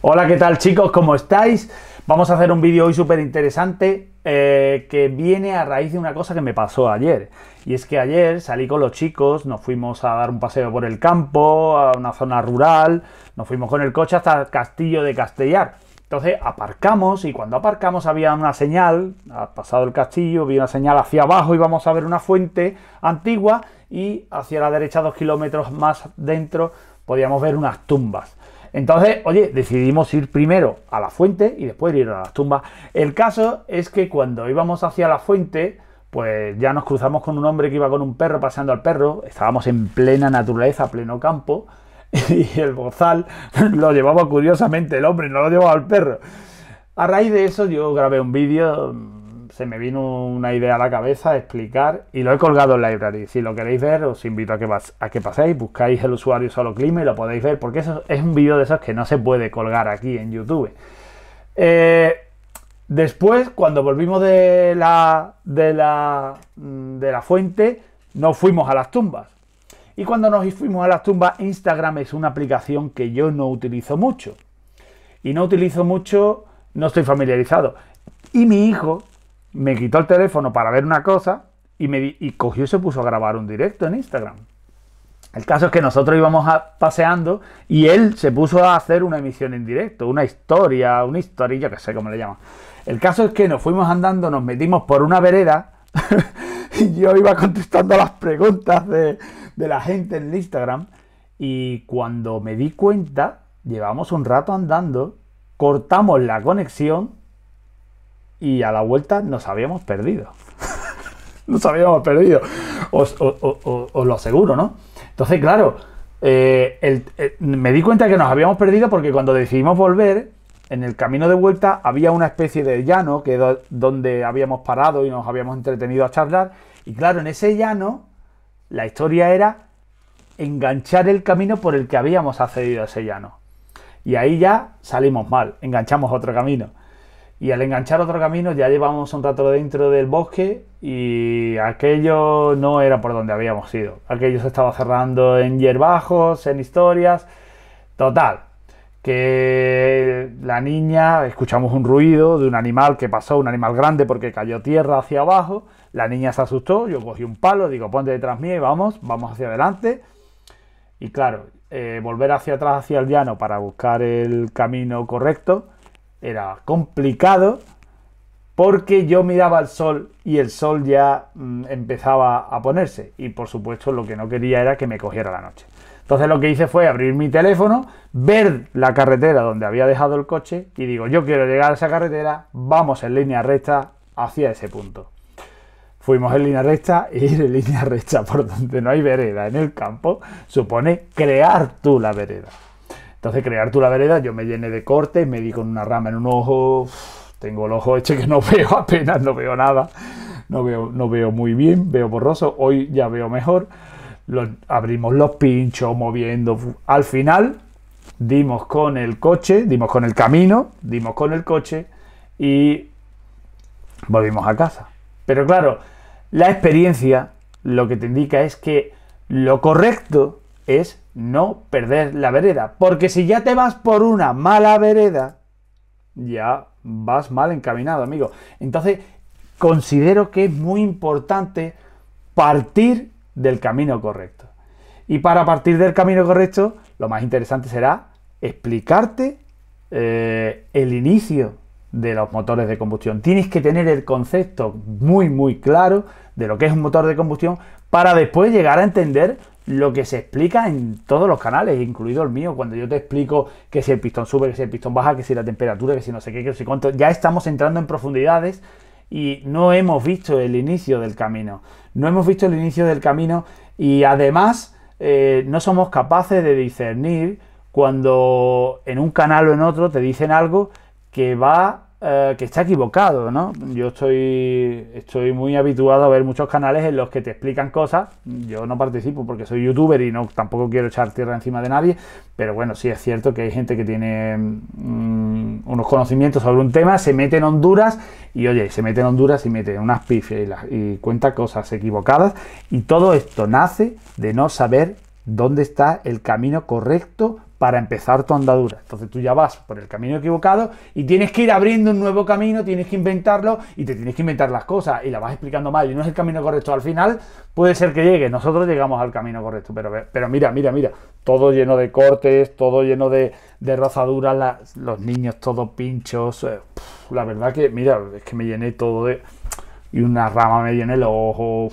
Hola, ¿qué tal chicos? ¿Cómo estáis? Vamos a hacer un vídeo hoy súper interesante que viene a raíz de una cosa que me pasó ayer. Y es que ayer salí con los chicos, nos fuimos a dar un paseo por el campo, a una zona rural, nos fuimos con el coche hasta el castillo de Castellar. Entonces aparcamos y cuando aparcamos había una señal, ha pasado el castillo, había una señal hacia abajo, íbamos a ver una fuente antigua y hacia la derecha 2 kilómetros más dentro podíamos ver unas tumbas. Entonces, oye, decidimos ir primero a la fuente y después ir a las tumbas. El caso es que cuando íbamos hacia la fuente, pues ya nos cruzamos con un hombre que iba con un perro paseando al perro. Estábamos en plena naturaleza, pleno campo, y el bozal lo llevaba curiosamente el hombre, no lo llevaba el perro. A raíz de eso yo grabé un vídeo, se me vino una idea a la cabeza, explicar, y lo he colgado en Library. Si lo queréis ver, os invito a que paséis, buscáis el usuario Solo Clima y lo podéis ver, porque eso es un vídeo de esos que no se puede colgar aquí en YouTube. Después, cuando volvimos de la fuente, nos fuimos a las tumbas. Y cuando nos fuimos a las tumbas, Instagram es una aplicación que yo no utilizo mucho. Y no utilizo mucho, no estoy familiarizado. Y mi hijo me quitó el teléfono para ver una cosa y cogió y se puso a grabar un directo en Instagram. El caso es que nosotros íbamos paseando y él se puso a hacer una emisión en directo, una historia, yo que sé cómo le llaman. El caso es que nos fuimos andando, nos metimos por una vereda y yo iba contestando las preguntas de la gente en el Instagram y cuando me di cuenta, llevamos un rato andando, cortamos la conexión y a la vuelta nos habíamos perdido. Nos habíamos perdido. Os lo aseguro, ¿no? Entonces, claro, me di cuenta que nos habíamos perdido porque cuando decidimos volver, en el camino de vuelta había una especie de llano donde habíamos parado y nos habíamos entretenido a charlar. Y claro, en ese llano, la historia era enganchar el camino por el que habíamos accedido a ese llano. Y ahí ya salimos mal, enganchamos otro camino. Y al enganchar otro camino ya llevamos un rato dentro del bosque y aquello no era por donde habíamos ido. Aquello se estaba cerrando en hierbajos, en historias. Total, que la niña, escuchamos un ruido de un animal que pasó, un animal grande porque cayó tierra hacia abajo. La niña se asustó, yo cogí un palo, digo ponte detrás mío y vamos hacia adelante. Y claro, volver hacia atrás, hacia el llano para buscar el camino correcto era complicado porque yo miraba al sol y el sol ya empezaba a ponerse y por supuesto lo que no quería era que me cogiera la noche. Entonces lo que hice fue abrir mi teléfono, ver la carretera donde había dejado el coche y digo, yo quiero llegar a esa carretera, vamos en línea recta hacia ese punto. Fuimos en línea recta y ir en línea recta por donde no hay vereda en el campo supone crear tú la vereda. Entonces, crear tú la vereda, yo me llené de cortes, me di con una rama en un ojo, tengo el ojo hecho que no veo apenas, no veo nada, no veo muy bien, veo borroso, hoy ya veo mejor, abrimos los pinchos, moviendo, al final dimos con el coche, dimos con el camino, dimos con el coche y volvimos a casa. Pero claro, la experiencia lo que te indica es que lo correcto es no perder la vereda, porque si ya te vas por una mala vereda, ya vas mal encaminado, amigo. Entonces, considero que es muy importante partir del camino correcto. Y para partir del camino correcto, lo más interesante será explicarte el inicio de los motores de combustión. Tienes que tener el concepto muy claro de lo que es un motor de combustión para después llegar a entender lo que se explica en todos los canales, incluido el mío, cuando yo te explico que si el pistón sube, que si el pistón baja, que si la temperatura, que si no sé qué, que no sé cuánto, ya estamos entrando en profundidades y no hemos visto el inicio del camino. No hemos visto el inicio del camino y además no somos capaces de discernir cuando en un canal o en otro te dicen algo que que está equivocado, ¿no? Yo estoy muy habituado a ver muchos canales en los que te explican cosas. Yo no participo porque soy youtuber y tampoco quiero echar tierra encima de nadie, pero bueno, sí es cierto que hay gente que tiene unos conocimientos sobre un tema, se mete en Honduras y oye, se mete en Honduras y mete unas pifias y cuenta cosas equivocadas y todo esto nace de no saber dónde está el camino correcto para empezar tu andadura. Entonces tú ya vas por el camino equivocado y tienes que ir abriendo un nuevo camino, tienes que inventarlo y te tienes que inventar las cosas y la vas explicando mal y no es el camino correcto. Al final puede ser que llegue, nosotros llegamos al camino correcto, pero mira, todo lleno de cortes, todo lleno de rozaduras, los niños todos pinchos. La verdad que, mira, es que me llené todo de... y una rama me llené los ojos.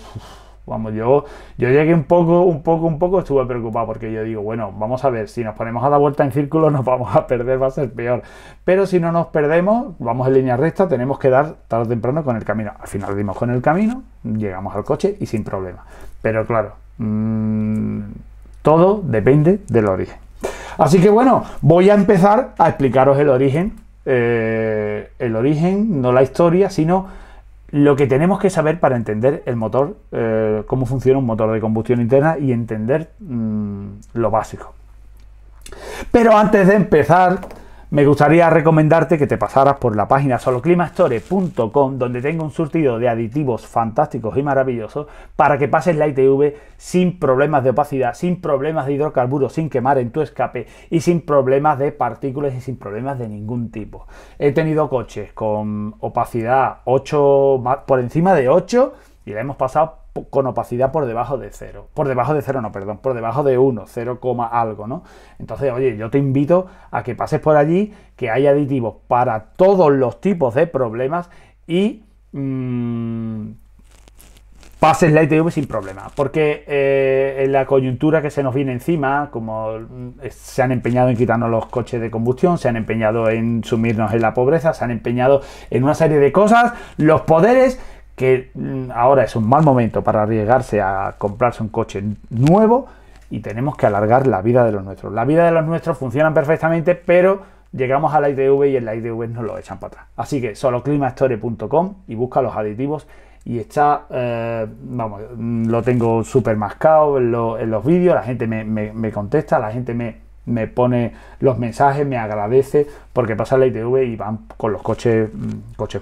Vamos, yo llegué un poco, estuve preocupado porque yo digo, bueno, vamos a ver, si nos ponemos a dar vuelta en círculo nos vamos a perder, va a ser peor. Pero si no nos perdemos, vamos en línea recta, tenemos que dar tarde o temprano con el camino. Al final dimos con el camino, llegamos al coche y sin problema. Pero claro, todo depende del origen. Así que bueno, voy a empezar a explicaros el origen, no la historia, sino lo que tenemos que saber para entender el motor, cómo funciona un motor de combustión interna y entender lo básico. Pero antes de empezar, me gustaría recomendarte que te pasaras por la página soloclimastore.com, donde tengo un surtido de aditivos fantásticos y maravillosos para que pases la ITV sin problemas de opacidad, sin problemas de hidrocarburos, sin quemar en tu escape y sin problemas de partículas y sin problemas de ningún tipo. He tenido coches con opacidad 8, por encima de 8 y la hemos pasado con opacidad por debajo de 0. Por debajo de 0 no, perdón, por debajo de 1, 0, algo, ¿no? Entonces, oye, yo te invito a que pases por allí, que hay aditivos para todos los tipos de problemas y pases la ITV sin problema. Porque en la coyuntura que se nos viene encima, como se han empeñado en quitarnos los coches de combustión, se han empeñado en sumirnos en la pobreza, se han empeñado en una serie de cosas, los poderes, que ahora es un mal momento para arriesgarse a comprarse un coche nuevo y tenemos que alargar la vida de los nuestros. La vida de los nuestros funcionan perfectamente, pero llegamos a la ITV y en la ITV nos lo echan para atrás. Así que soloclimastore.com y busca los aditivos y está, vamos, lo tengo súper mascado en los vídeos, la gente me contesta, la gente me pone los mensajes, me agradece porque pasa la ITV y van con los coches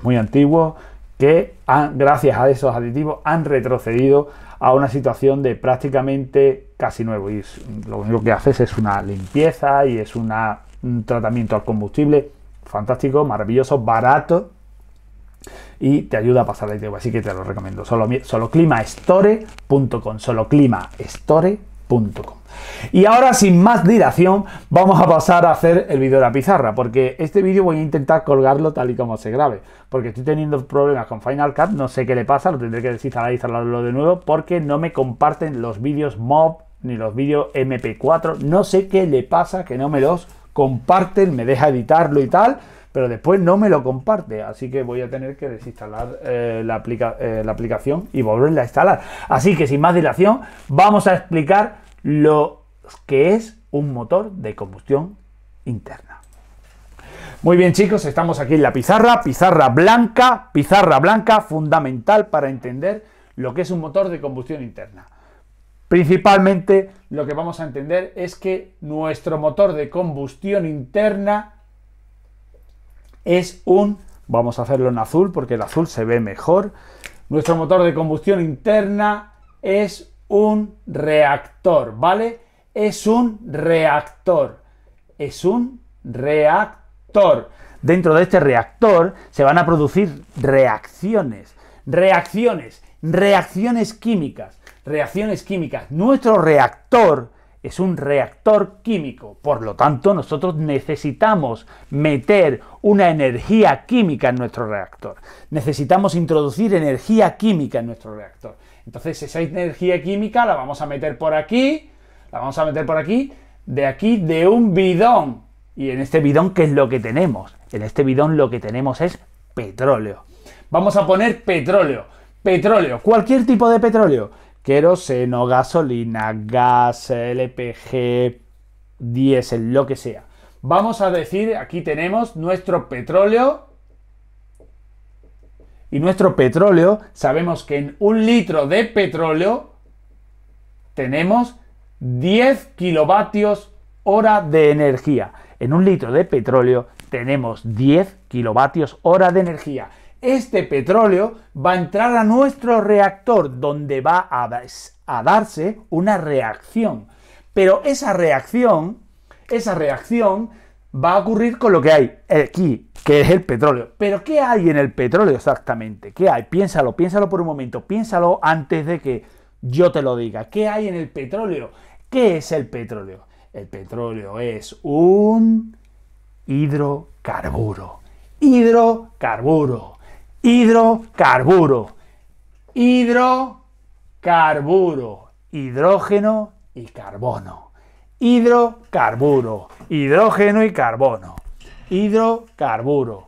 muy antiguos, que gracias a esos aditivos han retrocedido a una situación de prácticamente casi nuevo y lo único que haces es una limpieza y es un tratamiento al combustible fantástico, maravilloso, barato y te ayuda a pasar la ITV, así que te lo recomiendo. Soloclimastore.com, soloclimastore.com. Y ahora, sin más dilación, vamos a pasar a hacer el vídeo de la pizarra, porque este vídeo voy a intentar colgarlo tal y como se grabe, porque estoy teniendo problemas con Final Cut, no sé qué le pasa, lo tendré que desinstalar e instalarlo de nuevo, porque no me comparten los vídeos MOV ni los vídeos MP4, no sé qué le pasa, que no me los comparten, me deja editarlo y tal, pero después no me lo comparte, así que voy a tener que desinstalar la aplicación y volverla a instalar. Así que sin más dilación, vamos a explicar lo que es un motor de combustión interna. Muy bien, chicos, estamos aquí en la pizarra blanca, fundamental para entender lo que es un motor de combustión interna. Principalmente lo que vamos a entender es que nuestro motor de combustión interna es vamos a hacerlo en azul porque el azul se ve mejor. Nuestro motor de combustión interna es un reactor, ¿vale? Es un reactor. Dentro de este reactor se van a producir reacciones químicas. Nuestro reactor es un reactor químico, por lo tanto nosotros necesitamos meter una energía química en nuestro reactor. Necesitamos introducir energía química en nuestro reactor. Entonces esa energía química la vamos a meter por aquí, de un bidón. Y en este bidón, ¿qué es lo que tenemos? En este bidón lo que tenemos es petróleo. Vamos a poner petróleo, cualquier tipo de petróleo. Queroseno, gasolina, gas, LPG, diésel, lo que sea. Vamos a decir, aquí tenemos nuestro petróleo. Y nuestro petróleo, sabemos que en 1 litro de petróleo tenemos 10 kilovatios hora de energía. En 1 litro de petróleo tenemos 10 kilovatios hora de energía. Este petróleo va a entrar a nuestro reactor, donde va a darse una reacción. Pero esa reacción esa reacción va a ocurrir con lo que hay aquí, que es el petróleo. Pero ¿qué hay en el petróleo exactamente? ¿Qué hay? Piénsalo por un momento, piénsalo antes de que yo te lo diga. ¿Qué hay en el petróleo? ¿Qué es el petróleo? El petróleo es un hidrocarburo. Hidrocarburo. Hidrocarburo. Hidrocarburo. Hidrógeno y carbono. Hidrocarburo. Hidrógeno y carbono. Hidrocarburo.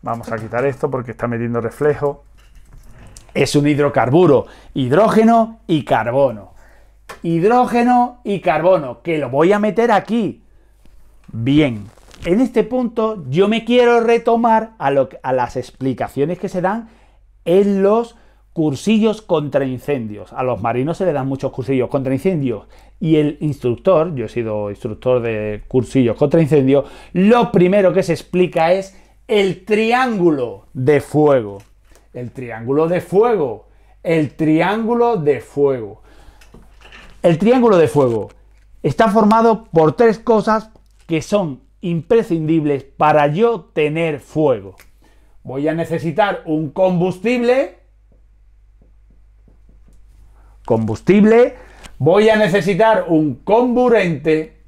Vamos a quitar esto porque está metiendo reflejo. Es un hidrocarburo. Hidrógeno y carbono. Hidrógeno y carbono, que lo voy a meter aquí. Bien, en este punto yo me quiero retomar a las explicaciones que se dan en los cursillos contra incendios. A los marinos se les dan muchos cursillos contra incendios y el instructor, yo he sido instructor de cursillos contra incendios, lo primero que se explica es el triángulo de fuego. El triángulo de fuego. El triángulo de fuego. El triángulo de fuego está formado por tres cosas que son imprescindibles para yo tener fuego. Voy a necesitar un combustible. Voy a necesitar un comburente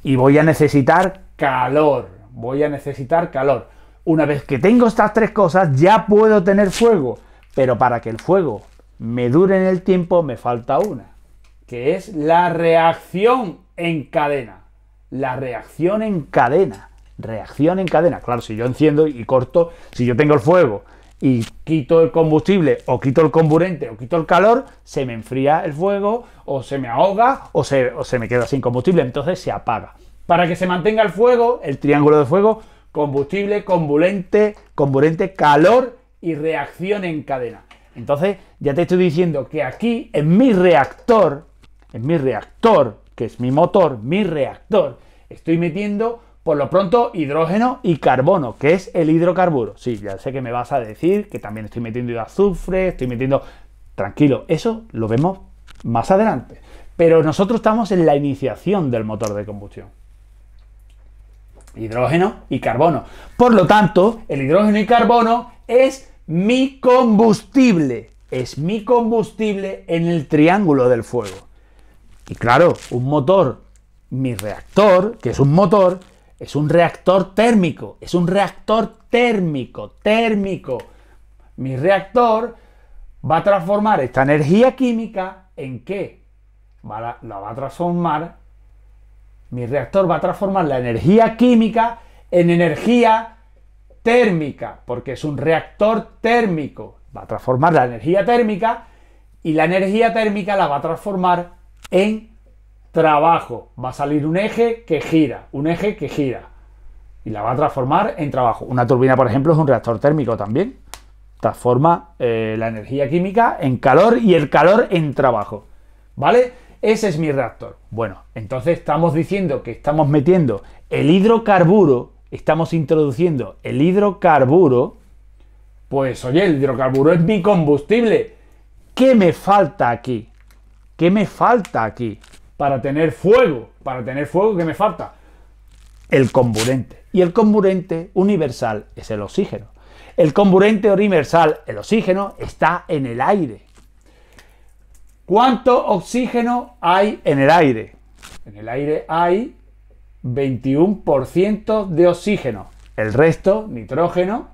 y voy a necesitar calor. Una vez que tengo estas tres cosas ya puedo tener fuego, pero para que el fuego me dure en el tiempo me falta una, que es la reacción en cadena. La reacción en cadena. Reacción en cadena. Claro, si yo enciendo y corto, si yo tengo el fuego y quito el combustible, o quito el comburente, o quito el calor, se me enfría el fuego, o se me ahoga, o se me queda sin combustible, entonces se apaga. Para que se mantenga el fuego, el triángulo de fuego, combustible, comburente, calor y reacción en cadena. Entonces, ya te estoy diciendo que aquí, en mi reactor, que es mi motor, mi reactor, estoy metiendo, por lo pronto, hidrógeno y carbono, que es el hidrocarburo. Sí, ya sé que me vas a decir que también estoy metiendo azufre, estoy metiendo... Tranquilo, eso lo vemos más adelante. Pero nosotros estamos en la iniciación del motor de combustión. Hidrógeno y carbono. Por lo tanto, el hidrógeno y carbono es mi combustible. Es mi combustible en el triángulo del fuego. Y claro, un motor, mi reactor, que es un motor, es un reactor térmico. Es un reactor térmico. Mi reactor va a transformar esta energía química en ¿qué? La va a transformar. Mi reactor va a transformar la energía química en energía térmica, porque es un reactor térmico. Va a transformar la energía térmica y la energía térmica la va a transformar en trabajo. Va a salir un eje que gira y la va a transformar en trabajo. Una turbina, por ejemplo, es un reactor térmico también. Transforma la energía química en calor y el calor en trabajo. ¿Vale? Ese es mi reactor. Bueno, entonces estamos diciendo que estamos metiendo el hidrocarburo, estamos introduciendo el hidrocarburo. Pues oye, el hidrocarburo es mi combustible. ¿Qué me falta aquí? ¿Qué me falta aquí? Para tener fuego, ¿qué me falta? El comburente. Y el comburente universal es el oxígeno. El comburente universal, el oxígeno, está en el aire. ¿Cuánto oxígeno hay en el aire? En el aire hay 21% de oxígeno. El resto, nitrógeno,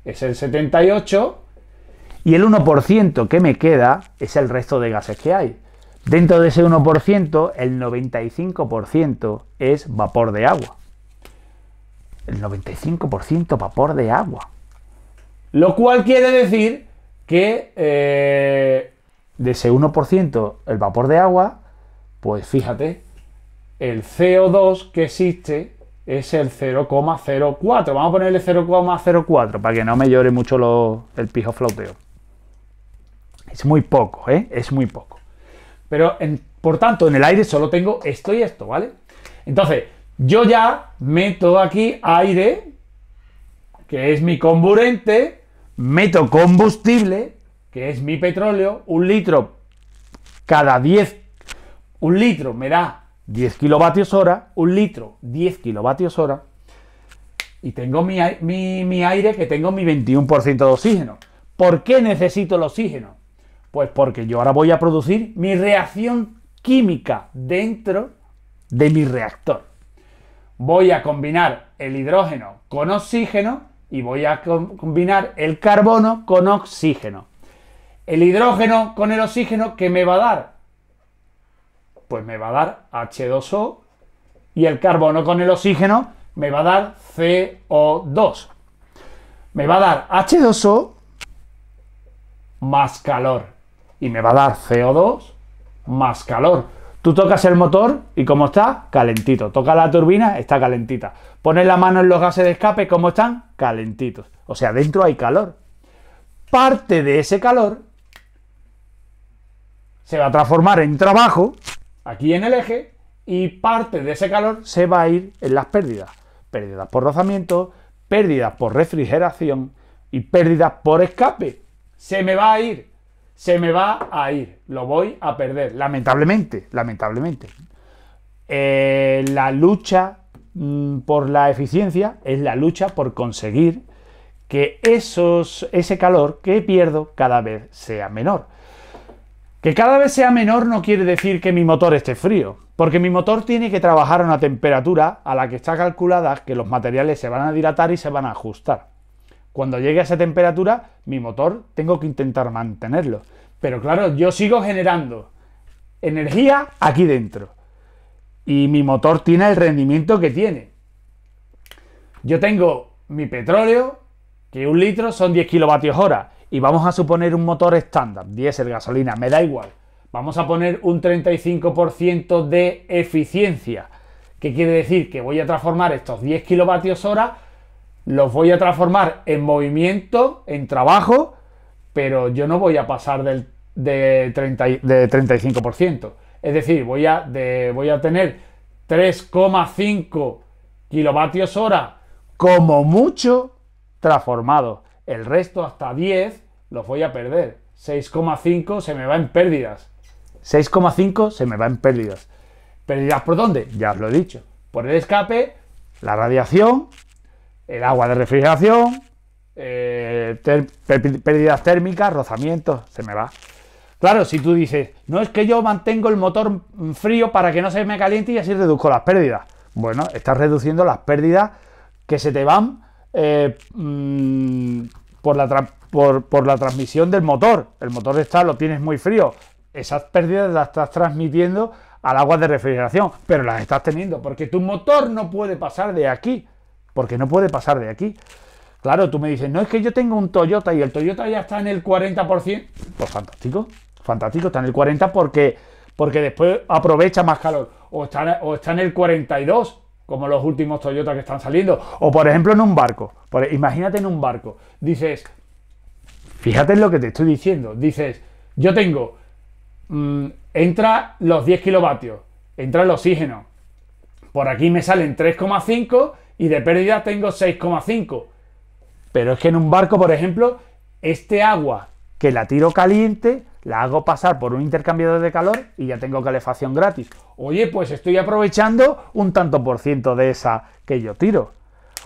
es el 78%. Y el 1% que me queda es el resto de gases que hay. Dentro de ese 1%, el 95% es vapor de agua. El 95% vapor de agua. Lo cual quiere decir que de ese 1% el vapor de agua, pues fíjate, el CO2 que existe es el 0,04. Vamos a ponerle 0,04 para que no me llore mucho el pijo flauteo. Es muy poco, ¿eh? Es muy poco. Pero, por tanto, en el aire solo tengo esto y esto, ¿vale? Entonces, yo ya meto aquí aire, que es mi comburente, meto combustible, que es mi petróleo, 1 litro cada 10, 1 litro me da 10 kilovatios hora, un litro 10 kilovatios hora, y tengo mi aire, que tengo mi 21% de oxígeno. ¿Por qué necesito el oxígeno? Pues porque yo ahora voy a producir mi reacción química dentro de mi reactor. Voy a combinar el hidrógeno con oxígeno y voy a combinar el carbono con oxígeno. El hidrógeno con el oxígeno, ¿qué me va a dar? Pues me va a dar H2O, y el carbono con el oxígeno me va a dar CO2. Me va a dar H2O más calor y me va a dar CO2 más calor. Tú tocas el motor y ¿cómo está? Calentito. Toca la turbina, está calentita. Pones la mano en los gases de escape, ¿cómo están? Calentitos. O sea, dentro hay calor. Parte de ese calor se va a transformar en trabajo aquí en el eje, y parte de ese calor se va a ir en las pérdidas. Pérdidas por rozamiento, pérdidas por refrigeración y pérdidas por escape. Se me va a ir. Se me va a ir. Lo voy a perder. Lamentablemente. La lucha por la eficiencia es la lucha por conseguir que ese calor que pierdo cada vez sea menor. Que cada vez sea menor no quiere decir que mi motor esté frío, porque mi motor tiene que trabajar a una temperatura a la que está calculada que los materiales se van a dilatar y se van a ajustar. Cuando llegue a esa temperatura, mi motor tengo que intentar mantenerlo. Pero claro, yo sigo generando energía aquí dentro. Y mi motor tiene el rendimiento que tiene. Yo tengo mi petróleo, que un litro son 10 kilovatios hora. Y vamos a suponer un motor estándar, diésel, gasolina, me da igual. Vamos a poner un 35% de eficiencia. ¿Qué quiere decir? Que voy a transformar estos 10 kilovatios hora, los voy a transformar en movimiento, en trabajo, pero yo no voy a pasar de 35%. Es decir, voy a tener 3,5 kilovatios hora como mucho transformados. El resto, hasta 10, los voy a perder. 6,5 se me va en pérdidas. 6,5 se me va en pérdidas. ¿Pérdidas por dónde? Ya os lo he dicho. Por el escape, la radiación, el agua de refrigeración, pérdidas térmicas, rozamientos, se me va. Claro, si tú dices, no, es que yo mantengo el motor frío para que no se me caliente y así reduzco las pérdidas. Bueno, estás reduciendo las pérdidas que se te van por la transmisión del motor. El motor lo tienes muy frío. Esas pérdidas las estás transmitiendo al agua de refrigeración, pero las estás teniendo porque tu motor no puede pasar de aquí. Porque no puede pasar de aquí. Claro, tú me dices, no, es que yo tengo un Toyota y el Toyota ya está en el 40%. Pues fantástico, fantástico, está en el 40% porque después aprovecha más calor. O está en el 42%. Como los últimos Toyota que están saliendo. O por ejemplo en un barco. Imagínate en un barco. Dices, fíjate en lo que te estoy diciendo. Dices, yo tengo, entra los 10 kilovatios, entra el oxígeno. Por aquí me salen 3,5 y de pérdida tengo 6,5. Pero es que en un barco, por ejemplo, este agua que la tiro caliente, la hago pasar por un intercambiador de calor y ya tengo calefacción gratis. Oye, pues estoy aprovechando un tanto por ciento de esa que yo tiro.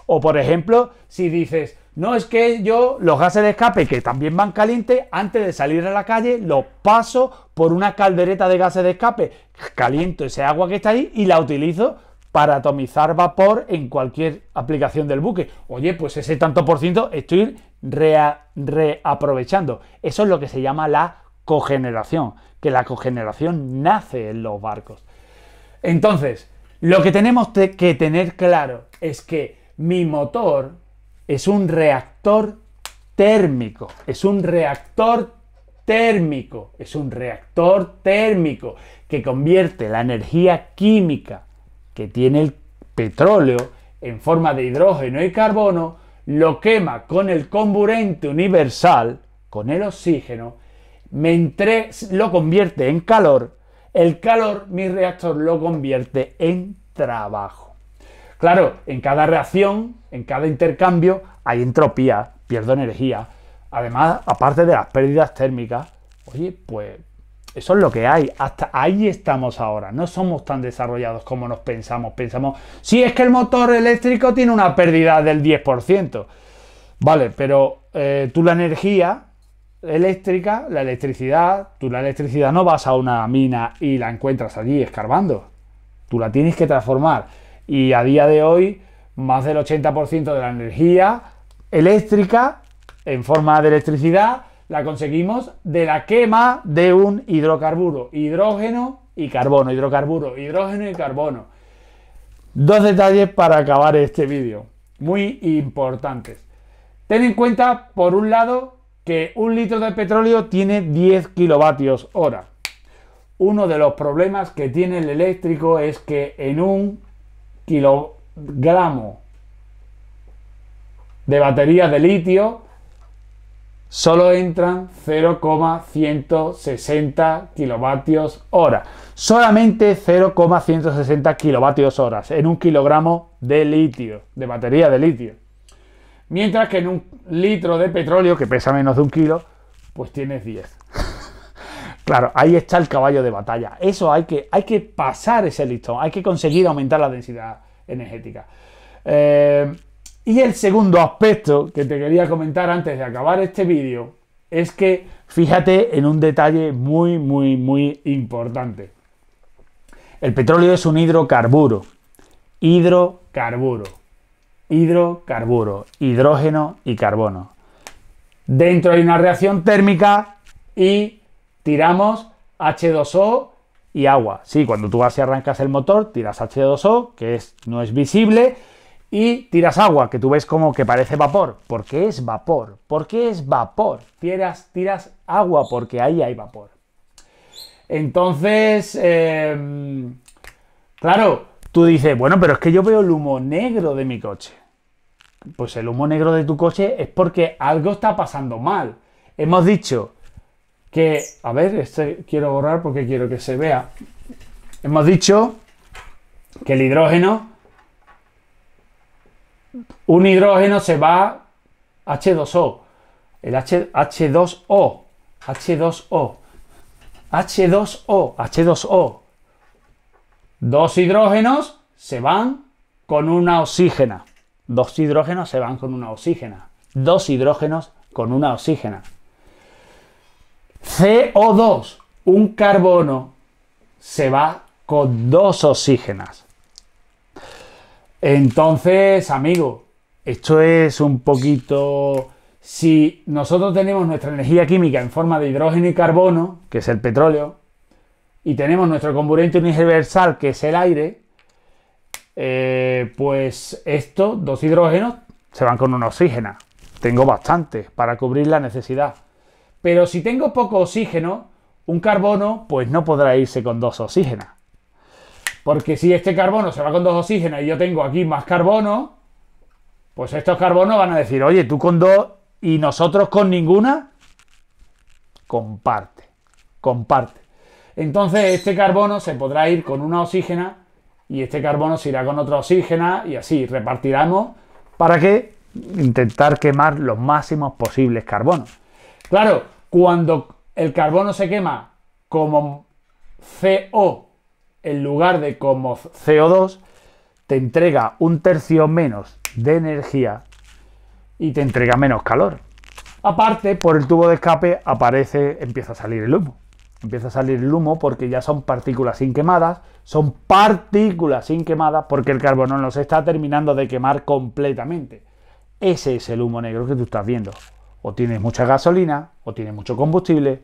O por ejemplo, si dices, no, es que yo los gases de escape que también van calientes, antes de salir a la calle, los paso por una caldereta de gases de escape, caliento ese agua que está ahí y la utilizo para atomizar vapor en cualquier aplicación del buque. Oye, pues ese tanto por ciento estoy reaprovechando. Eso es lo que se llama la cogeneración, que la cogeneración nace en los barcos. Entonces, lo que tenemos que tener claro es que mi motor es un reactor térmico, es un reactor térmico que convierte la energía química que tiene el petróleo en forma de hidrógeno y carbono, lo quema con el comburente universal, con el oxígeno, lo convierte en calor, el calor mi reactor lo convierte en trabajo. Claro, en cada reacción, en cada intercambio hay entropía, pierdo energía. Además, aparte de las pérdidas térmicas, oye, pues Eso es lo que hay. Hasta ahí estamos ahora. No somos tan desarrollados como nos pensamos. Pensamos, si es que el motor eléctrico tiene una pérdida del 10%. Vale, pero tú la energía eléctrica, la electricidad, tú la electricidad no vas a una mina y la encuentras allí escarbando. Tú la tienes que transformar. Y a día de hoy, más del 80% de la energía eléctrica en forma de electricidad la conseguimos de la quema de un hidrocarburo, hidrógeno y carbono, hidrocarburo, hidrógeno y carbono. Dos detalles para acabar este vídeo, muy importantes. Ten en cuenta, por un lado, que un litro de petróleo tiene 10 kilovatios hora. Uno de los problemas que tiene el eléctrico es que en un kilogramo de batería de litio solo entran 0,160 kilovatios hora. Solamente 0,160 kilovatios horas en un kilogramo de litio, de batería de litio. Mientras que en un litro de petróleo, que pesa menos de un kilo, pues tienes 10. Claro, ahí está el caballo de batalla. Eso hay que pasar ese listón, hay que conseguir aumentar la densidad energética. Y el segundo aspecto que te quería comentar antes de acabar este vídeo es que fíjate en un detalle muy importante. El petróleo es un hidrocarburo, hidrógeno y carbono. Dentro hay una reacción térmica y tiramos H2O y agua. Sí, cuando tú vas y arrancas el motor, tiras H2O, que no es visible, y tiras agua, que tú ves como que parece vapor. ¿Por qué es vapor? ¿Por qué es vapor? Tiras agua porque ahí hay vapor. Entonces, claro, tú dices, bueno, pero es que yo veo el humo negro de mi coche. Pues el humo negro de tu coche es porque algo está pasando mal. Hemos dicho que, a ver, este quiero borrar porque quiero que se vea. Hemos dicho que el hidrógeno, un hidrógeno se va H2O, el H2O, Dos hidrógenos se van con una oxígena. Dos hidrógenos se van con una oxígena. Dos hidrógenos con una oxígena. CO2, un carbono, se va con dos oxígenas. Entonces, amigo, esto es un poquito... Si nosotros tenemos nuestra energía química en forma de hidrógeno y carbono, que es el petróleo, y tenemos nuestro comburente universal, que es el aire, pues estos dos hidrógenos se van con una oxígena. Tengo bastante para cubrir la necesidad. Pero si tengo poco oxígeno, un carbono pues no podrá irse con dos oxígenas. Porque si este carbono se va con dos oxígenos y yo tengo aquí más carbono, pues estos carbonos van a decir, oye, tú con dos y nosotros con ninguna, comparte. Entonces este carbono se podrá ir con una oxígena y este carbono se irá con otra oxígena y así repartiremos para que intentar quemar los máximos posibles carbonos. Claro, cuando el carbono se quema como CO en lugar de como CO2, te entrega un tercio menos de energía y te entrega menos calor. Aparte, por el tubo de escape empieza a salir el humo. Empieza a salir el humo porque ya son partículas inquemadas, porque el carbono no se está terminando de quemar completamente. Ese es el humo negro que tú estás viendo. O tienes mucha gasolina, o tienes mucho combustible,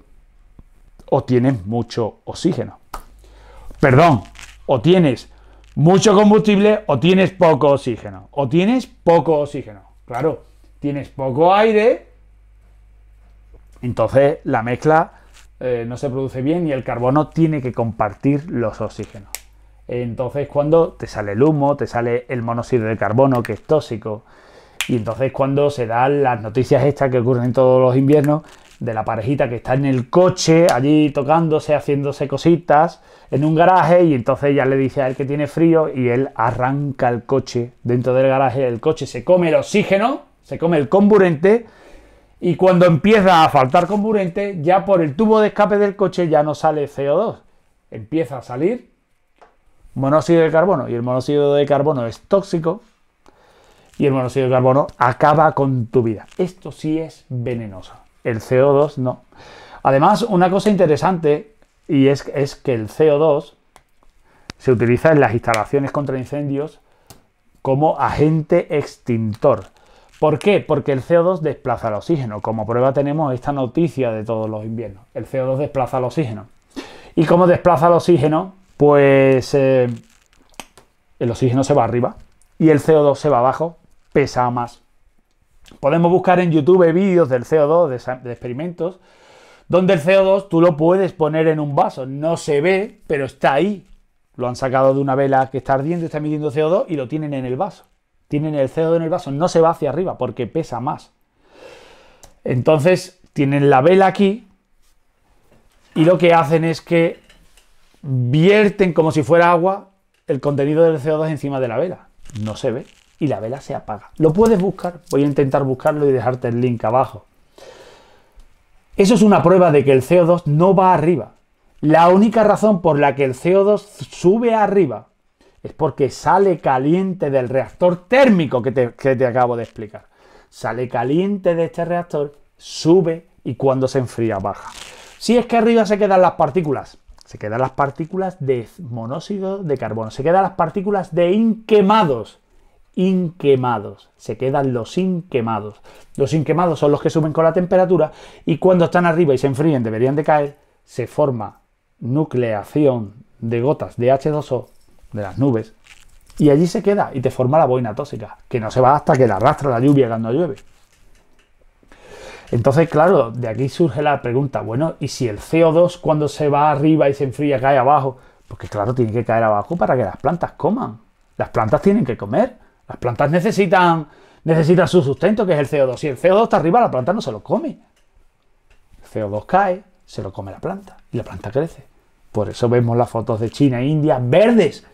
o tienes mucho oxígeno. Perdón, o tienes mucho combustible o tienes poco oxígeno. Claro, tienes poco aire, entonces la mezcla no se produce bien y el carbono tiene que compartir los oxígenos. Entonces cuando te sale el humo, te sale el monóxido de carbono, que es tóxico. Y entonces cuando se dan las noticias estas que ocurren todos los inviernos, de la parejita que está en el coche, allí tocándose, haciéndose cositas, en un garaje, y entonces ella le dice a él que tiene frío, y él arranca el coche dentro del garaje, el coche se come el oxígeno, se come el comburente, Y cuando empieza a faltar combustible, ya por el tubo de escape del coche ya no sale CO2. Empieza a salir monóxido de carbono. Y el monóxido de carbono es tóxico. Y el monóxido de carbono acaba con tu vida. Esto sí es venenoso. El CO2 no. Además, una cosa interesante y es que el CO2 se utiliza en las instalaciones contra incendios como agente extintor. ¿Por qué? Porque el CO2 desplaza el oxígeno. Como prueba tenemos esta noticia de todos los inviernos. El CO2 desplaza el oxígeno. ¿Y cómo desplaza el oxígeno? Pues el oxígeno se va arriba y el CO2 se va abajo, pesa más. Podemos buscar en YouTube vídeos del CO2, de experimentos, donde el CO2 tú lo puedes poner en un vaso. No se ve, pero está ahí. Lo han sacado de una vela que está ardiendo, está emitiendo CO2 y lo tienen en el vaso. Tienen el CO2 en el vaso, no se va hacia arriba porque pesa más. Entonces tienen la vela aquí y lo que hacen es que vierten como si fuera agua el contenido del CO2 encima de la vela. No se ve y la vela se apaga. Lo puedes buscar, voy a intentar buscarlo y dejarte el link abajo. Eso es una prueba de que el CO2 no va arriba. La única razón por la que el CO2 sube arriba es porque sale caliente del reactor térmico que te acabo de explicar. Sale caliente de este reactor, sube y cuando se enfría baja. Si es que arriba se quedan las partículas. Se quedan las partículas de monóxido de carbono. Se quedan las partículas de inquemados. Inquemados. Se quedan los inquemados. Los inquemados son los que suben con la temperatura y cuando están arriba y se enfríen deberían de caer. Se forma nucleación de gotas de H2O de las nubes y allí se queda y te forma la boina tóxica que no se va hasta que la arrastra la lluvia cuando llueve. Entonces, claro, de aquí surge la pregunta, bueno, ¿y si el CO2 cuando se va arriba y se enfría cae abajo? Porque claro, tiene que caer abajo para que las plantas coman. Las plantas tienen que comer. Las plantas necesitan su sustento, que es el CO2. Si el CO2 está arriba, la planta no se lo come. El CO2 cae, se lo come la planta y la planta crece. Por eso vemos las fotos de China e India verdes,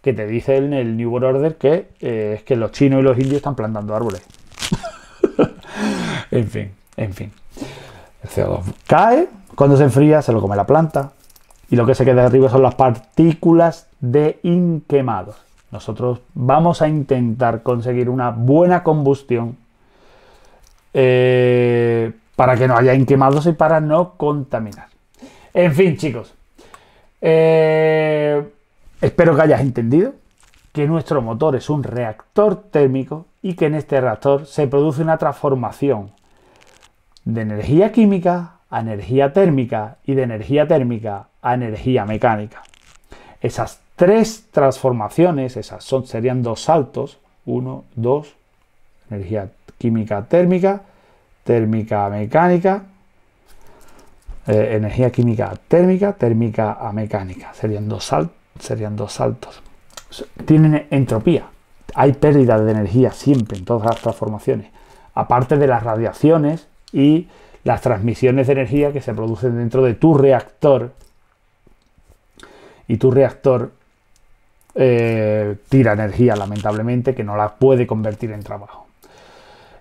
que te dicen en el New World Order que es que los chinos y los indios están plantando árboles. En fin. El CO2 cae, cuando se enfría se lo come la planta y lo que se queda arriba son las partículas de inquemados. Nosotros vamos a intentar conseguir una buena combustión para que no haya inquemados y para no contaminar. En fin, chicos, espero que hayas entendido que nuestro motor es un reactor térmico y que en este reactor se produce una transformación de energía química a energía térmica y de energía térmica a energía mecánica. Esas tres transformaciones, serían dos saltos, 1, 2, energía química térmica, térmica mecánica, energía química térmica, térmica a mecánica, serían dos saltos. Tienen entropía, hay pérdida de energía siempre en todas las transformaciones, aparte de las radiaciones y las transmisiones de energía que se producen dentro de tu reactor y tu reactor tira energía lamentablemente que no la puede convertir en trabajo.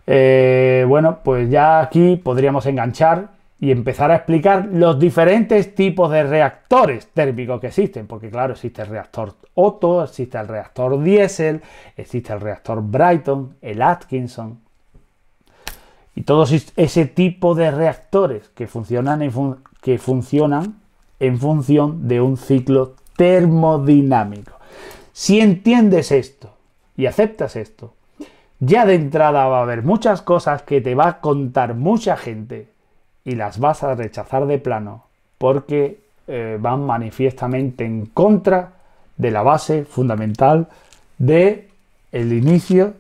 Bueno, pues ya aquí podríamos enganchar y empezar a explicar los diferentes tipos de reactores térmicos que existen, porque claro, existe el reactor Otto, existe el reactor Diesel, existe el reactor Brayton, el Atkinson y todo ese tipo de reactores que funcionan en función de un ciclo termodinámico. Si entiendes esto y aceptas esto, ya de entrada va a haber muchas cosas que te va a contar mucha gente y las vas a rechazar de plano porque van manifiestamente en contra de la base fundamental del inicio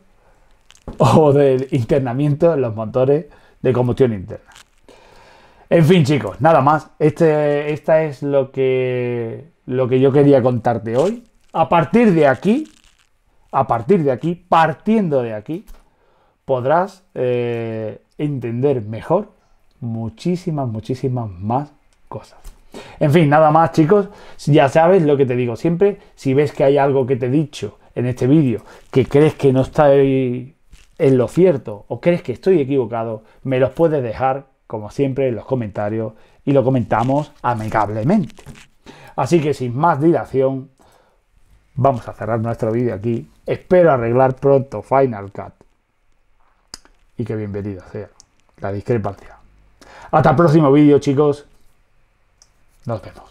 o del internamiento de los motores de combustión interna. En fin, chicos, nada más. Esta es lo que yo quería contarte hoy. Partiendo de aquí, podrás entender mejor muchísimas más cosas. En fin, nada más, chicos. Ya sabes lo que te digo siempre. Si ves que hay algo que te he dicho en este vídeo que crees que no estoy en lo cierto o crees que estoy equivocado, me los puedes dejar, como siempre, en los comentarios y lo comentamos amigablemente. Así que sin más dilación, vamos a cerrar nuestro vídeo aquí. Espero arreglar pronto Final Cut y que bienvenida sea la discrepancia. Hasta el próximo vídeo, chicos. Nos vemos.